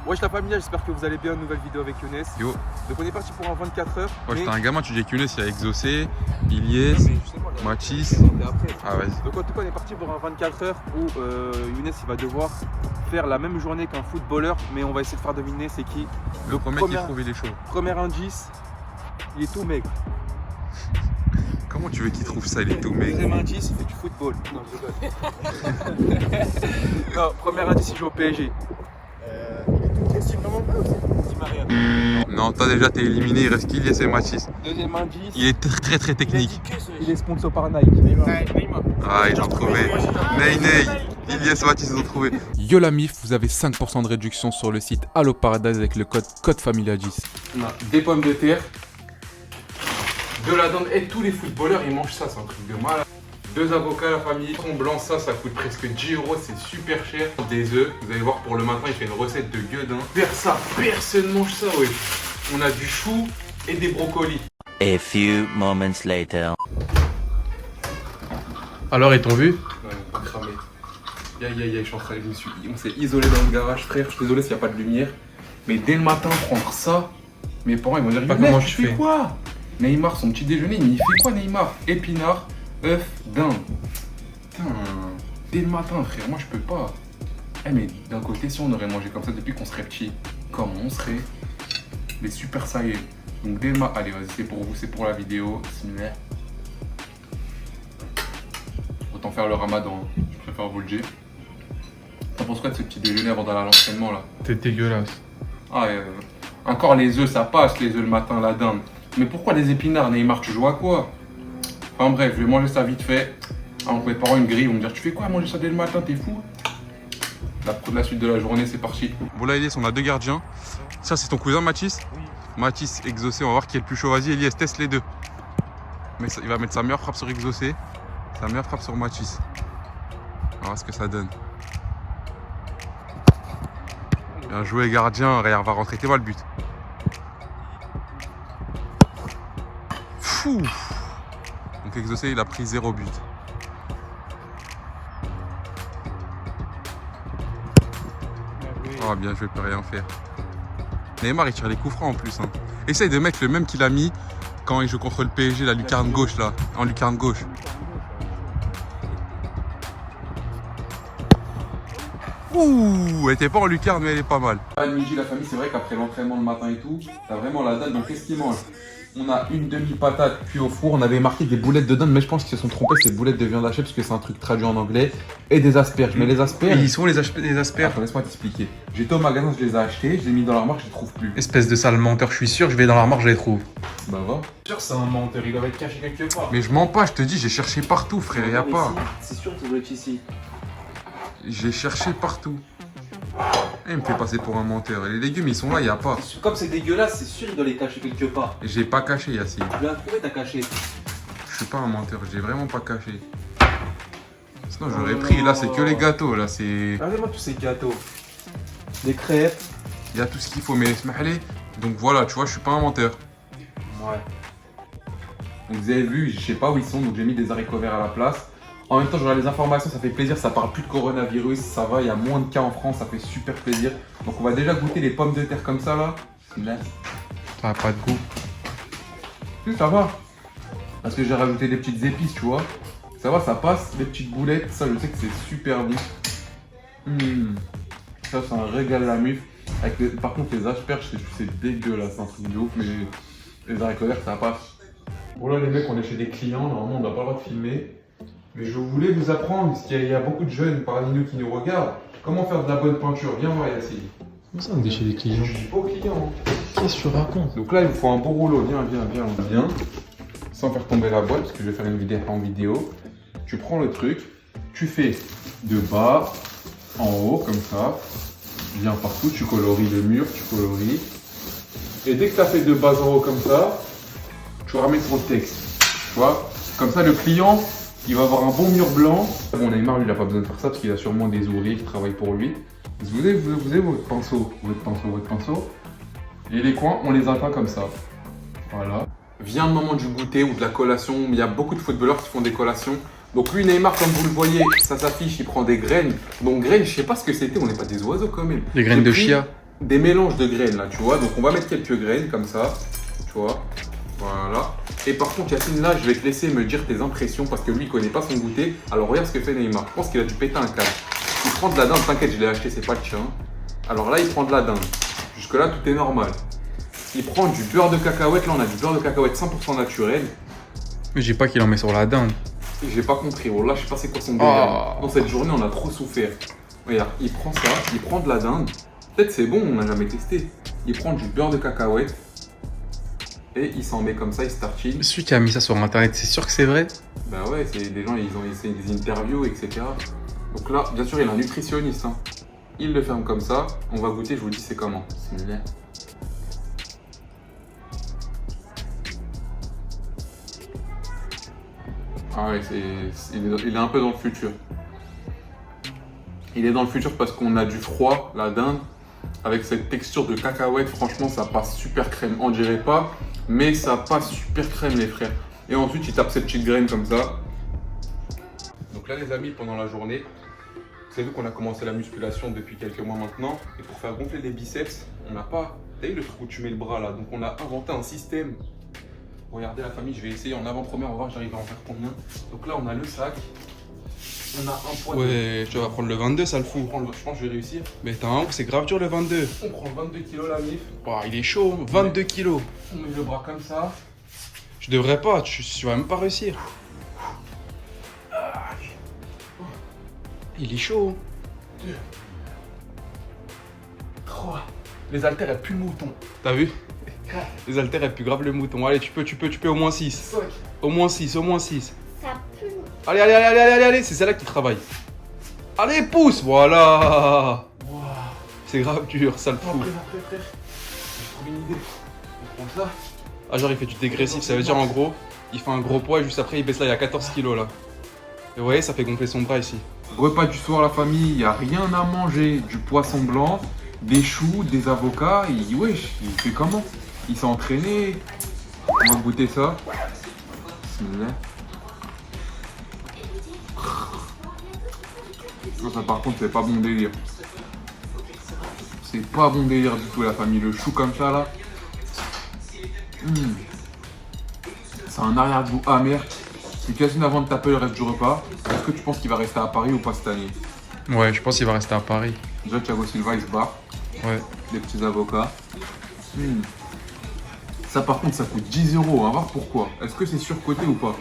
Wesh la famille, j'espère que vous allez bien. Nouvelle vidéo avec Younes. Yo. Donc on est parti pour un 24 heures. Ouais, j'étais un gamin, tu dis que Younes, il y a Exaucé, Ilyes, Mathis. Ah vas-y. Donc en tout cas on est parti pour un 24 heures où Younes il va devoir faire la même journée qu'un footballeur, mais on va essayer de faire deviner c'est qui. Le premier qui trouve il est chaud. Premier indice, il est tout maigre. Comment tu veux qu'il trouve ça, il est tout maigre? Deuxième indice, il fait du football. Non, je rigole. Non, premier indice, il joue au PSG. Non, toi déjà t'es éliminé, il reste qu'Ilyes et Mathis. Deuxième indice, Il est très technique. il est sponsor par Nike. Ah, ils ont trouvé. Ney, Ilyes, Mathis, ils ont trouvé. Yo la mif, vous avez 5% de réduction sur le site Allo Paradise avec le code CODEFAMILIA10. On a des pommes de terre, de la dinde, et tous les footballeurs ils mangent ça, c'est un truc de malade. 2 avocats la famille, thon blanc, ça coûte presque 10 €, c'est super cher. Des œufs, vous allez voir pour le matin il fait une recette de gueudin. Personne mange ça, ouais. On a du chou et des brocolis. A few moments later. Alors ils t'ont vu? Ouais, on va cramer. Je suis en train de... On s'est isolé dans le garage, frère. Je suis désolé s'il n'y a pas de lumière. Mais dès le matin, prendre ça, mes parents ils vont dire pas comment tu fais quoi? Neymar, son petit déjeuner, il fait quoi Neymar? Épinards, œufs, dinde. Putain, dès le matin, frère, moi je peux pas. Eh mais d'un côté, si on aurait mangé comme ça depuis qu'on serait petit, comment on serait? Mais super ça y est. Donc dès le matin, allez vas-y, c'est pour vous, c'est pour la vidéo. Autant faire le ramadan, hein. Je préfère vous le dire. T'en penses quoi de ce petit déjeuner avant d'aller à l'entraînement là? T'es dégueulasse. Ah, encore les œufs, ça passe, les œufs le matin, la dinde. Mais pourquoi les épinards, Neymar, tu joues à quoi? Enfin bref, je vais manger ça vite fait. Entre mes parents, une grille, ils vont me dire, tu fais quoi manger ça dès le matin, t'es fou? La suite de la journée, c'est parti. Bon là Ilyes, on a 2 gardiens. Ça c'est ton cousin Mathis? Oui. Mathis, Exaucé, on va voir qui est le plus chaud. Vas-y Ilyes, teste les deux. Mais il va mettre sa meilleure frappe sur Exaucé, sa meilleure frappe sur Mathis. On va voir ce que ça donne. Bien joué gardien, Rayard va rentrer, t'es mal le but. Fou. Donc Exaucé il a pris 0 but. Oh bien joué, peut rien faire. Neymar il tire les coups francs en plus. Hein. Essaye de mettre le même qu'il a mis quand il joue contre le PSG, la lucarne gauche là. En lucarne gauche. Ouh, elle était pas en lucarne mais elle est pas mal. À midi la famille, c'est vrai qu'après l'entraînement le matin et tout, t'as vraiment la dinde. Donc qu'est-ce qu'ils mangent? On a une demi-patate puis au four, on avait marqué des boulettes de dinde, mais je pense qu'ils se sont trompés, c'est boulettes de viande hachée parce que c'est un truc traduit en anglais. Et des asperges, mais les asperges... Et ils sont les asperges. Attends, laisse-moi t'expliquer. J'étais au magasin, je les ai achetés, je les ai mis dans l'armoire, je les trouve plus. Espèce de sale menteur, je suis sûr, je vais dans l'armoire, je les trouve. Bah va. Sûr, c'est un menteur, il doit être caché quelque part. Mais je mens pas, je te dis, j'ai cherché partout frère, y a pas. C'est sûr qu'il doit être ici. J'ai cherché partout. Et il me fait passer pour un menteur. Et les légumes ils sont là, y a pas. Comme c'est dégueulasse, c'est sûr qu'il doit les cacher quelque part. J'ai pas caché Yassine. Tu l'as trouvé, t'as caché. Je suis pas un menteur, j'ai vraiment pas caché. Sinon j'aurais pris, là c'est que les gâteaux, là c'est... Regardez-moi tous ces gâteaux. Des crêpes. Il y a tout ce qu'il faut, mais smahli. Donc voilà, tu vois, je suis pas un menteur. Ouais. Donc vous avez vu, je sais pas où ils sont, donc j'ai mis des haricots verts à la place. En même temps, j'aurai les informations, ça fait plaisir, ça parle plus de coronavirus, ça va, il y a moins de cas en France, ça fait super plaisir. Donc on va déjà goûter les pommes de terre comme ça là. Là. Ça a pas de goût. Si, ça va. Parce que j'ai rajouté des petites épices, tu vois. Ça va, ça passe, les petites boulettes, ça je sais que c'est super bon. Ça c'est un régal la muf. Par contre les asperges, c'est dégueulasse, c'est un truc de ouf, mais les haricots verts ça passe. Bon là les mecs, on est chez des clients, normalement on n'a pas le droit de filmer. Mais je voulais vous apprendre, parce qu'il y a beaucoup de jeunes parmi nous qui nous regardent, comment faire de la bonne peinture. Viens voir Yassine. Comment ça on est chez les clients? Je suis pas au client. Hein. Qu'est-ce que tu racontes? Donc là il vous faut un beau rouleau, viens. Sans faire tomber la boîte, parce que je vais faire une vidéo en vidéo. Tu prends le truc, tu fais de bas en haut, comme ça. Viens partout, tu colories le mur, tu colories. Et dès que tu as fait de bas en haut comme ça, tu ramènes ton texte. Tu vois? Comme ça le client, il va avoir un bon mur blanc. Bon, Neymar, lui, il n'a pas besoin de faire ça parce qu'il a sûrement des ouvriers qui travaillent pour lui. Vous avez votre pinceau, votre pinceau. Et les coins, on les atteint comme ça. Voilà. Vient le moment du goûter ou de la collation. Il y a beaucoup de footballeurs qui font des collations. Donc lui, Neymar, comme vous le voyez, ça s'affiche, il prend des graines. Donc graines, je sais pas ce que c'était, on n'est pas des oiseaux quand même. Les graines de chia. des mélanges de graines là, tu vois. Donc on va mettre quelques graines comme ça, tu vois. Voilà. Et par contre, Yacine, là, je vais te laisser me dire tes impressions parce que lui, il connaît pas son goûter. Alors regarde ce que fait Neymar. Je pense qu'il a dû péter un câble. Il prend de la dinde, t'inquiète, je l'ai acheté, c'est pas le tien. Alors là, il prend de la dinde. Jusque-là, tout est normal. Il prend du beurre de cacahuète. Là, on a du beurre de cacahuète 100% naturel. Mais j'ai pas qu'il en met sur la dinde. Et j'ai pas compris. Oh là, je sais pas c'est quoi son délire. Dans cette journée, on a trop souffert. Regarde, il prend ça, il prend de la dinde. Peut-être c'est bon, on n'a jamais testé. Il prend du beurre de cacahuète. Et il s'en met comme ça, il se tartine. Celui qui a mis ça sur internet, c'est sûr que c'est vrai? Bah ouais, c'est des gens, ils ont essayé des interviews, etc. Donc là, bien sûr, il est un nutritionniste. Hein. Il le ferme comme ça. On va goûter, je vous dis c'est comment. Bismillah. Ah ouais, il est un peu dans le futur. Il est dans le futur parce qu'on a du froid, la dinde. Avec cette texture de cacahuète, franchement, ça passe super crème. On dirait pas, mais ça passe super crème, les frères. Et ensuite, il tape cette petite graine comme ça. Donc là, les amis, pendant la journée, vous savez qu'on a commencé la musculation depuis quelques mois maintenant. Et pour faire gonfler les biceps, on n'a pas... Vous savez le truc où tu mets le bras là? Donc on a inventé un système. Regardez la famille, je vais essayer en avant-première, on va voir j'arrive à en faire combien. Donc là, on a le sac. On a un poids. Ouais, tu vas prendre le 22, ça le fout. Je pense que je vais réussir. Mais t'as un c'est grave dur le 22. On prend 22 kg la mif. Oh, il est chaud, 22 kilos. On met le bras comme ça. Je devrais pas, tu vas même pas réussir. Il est chaud. 2, 3. Les haltères, elles puent le mouton. T'as vu? 4, Les haltères, elles puent grave le mouton. Allez, tu peux au moins 6. 5. Au moins 6, au moins 6. Ça pue. Allez, c'est celle-là qui travaille. Allez, pousse, voilà. Wow. C'est grave dur, ça le fout. Après, frère. J'ai trouvé une idée. On prend ça. Ah, genre, il fait du dégressif, ça veut dire en gros, il fait un gros poids et juste après, il baisse là, il y a 14 kilos là. Et vous voyez, ça fait gonfler son bras ici. Repas du soir, la famille, il n'y a rien à manger. Du poisson blanc, des choux, des avocats. Wesh, il fait comment? Il s'est entraîné. On va goûter ça. Bismillah. Ça par contre, c'est pas bon délire. C'est pas bon délire du tout, la famille. Le chou comme ça, là. C'est un arrière-goût amer. C'est quasiment avant de taper le reste du repas. Est-ce que tu penses qu'il va rester à Paris ou pas cette année? Ouais, je pense qu'il va rester à Paris. Déjà, Thiago Silva, il se bat. Ouais. Des petits avocats. Ça, par contre, ça coûte 10 €. On va voir pourquoi. Est-ce que c'est surcoté ou pas?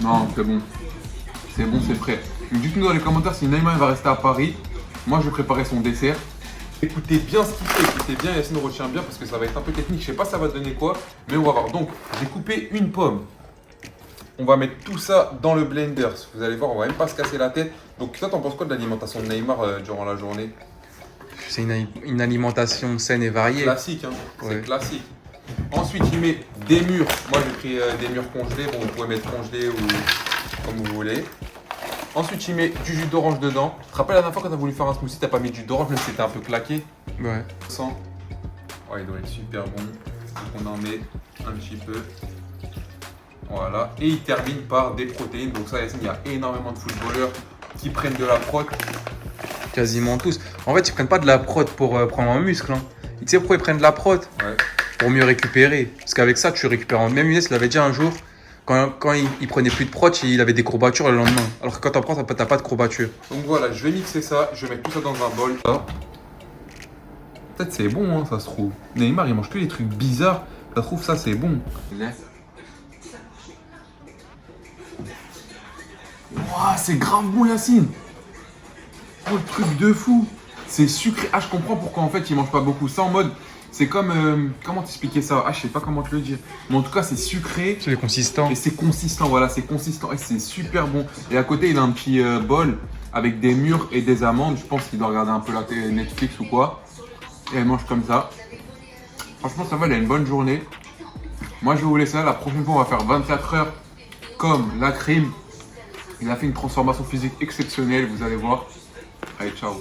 Non, c'est bon. C'est bon, c'est prêt. Donc, dites-nous dans les commentaires si Neymar va rester à Paris. Moi, je vais préparer son dessert. Écoutez bien ce qu'il fait, écoutez bien, Yacine retient bien parce que ça va être un peu technique. Je sais pas ça va donner quoi, mais on va voir. Donc, j'ai coupé une pomme. On va mettre tout ça dans le blender. Vous allez voir, on va même pas se casser la tête. Donc, toi, t'en penses quoi de l'alimentation de Neymar durant la journée? C'est une alimentation saine et variée. Classique, hein. Ouais. C'est classique. Ensuite, il met des mûres. Moi, j'ai pris des mûres congelées. Bon, vous pouvez mettre congelées ou comme vous voulez. Ensuite, il met du jus d'orange dedans. Tu te rappelles la dernière fois quand tu as voulu faire un smoothie, t'as pas mis de jus d'orange, même si c'était un peu claqué? Ouais. Sans. Ouais, il doit être super bon. Donc, on en met un petit peu. Voilà. Et il termine par des protéines. Donc, ça, Yacine, il y a énormément de footballeurs qui prennent de la prot. Quasiment tous. En fait, ils prennent pas de la prot pour prendre un muscle. Hein. Tu sais pourquoi ils prennent de la prot? Ouais. Pour mieux récupérer. Parce qu'avec ça, tu récupères. Même Younes l'avait dit un jour. Quand il prenait plus de prot, il avait des courbatures le lendemain. Alors que quand t'en prends, t'as pas de courbatures. Donc voilà, je vais mixer ça. Je vais mettre tout ça dans un bol. Peut-être c'est bon, hein, ça se trouve. Neymar, il mange que des trucs bizarres. Ça se trouve, ça c'est bon. Ouah, c'est grave bon, Yacine. Oh, le truc de fou. C'est sucré. Ah, je comprends pourquoi en fait il mange pas beaucoup. Ça en mode. C'est comme. Comment t'expliquer ça? Ah, je sais pas comment te le dire. Mais en tout cas, c'est sucré. C'est consistant. Et c'est consistant, voilà, c'est consistant. Et c'est super bon. Et à côté, il a un petit bol avec des mûres et des amandes. Je pense qu'il doit regarder un peu la télé Netflix ou quoi. Et elle mange comme ça. Franchement, ça va, il a une bonne journée. Moi, je vais vous laisser là. La prochaine fois, on va faire 24 heures comme la crime. Il a fait une transformation physique exceptionnelle, vous allez voir. Allez, ciao.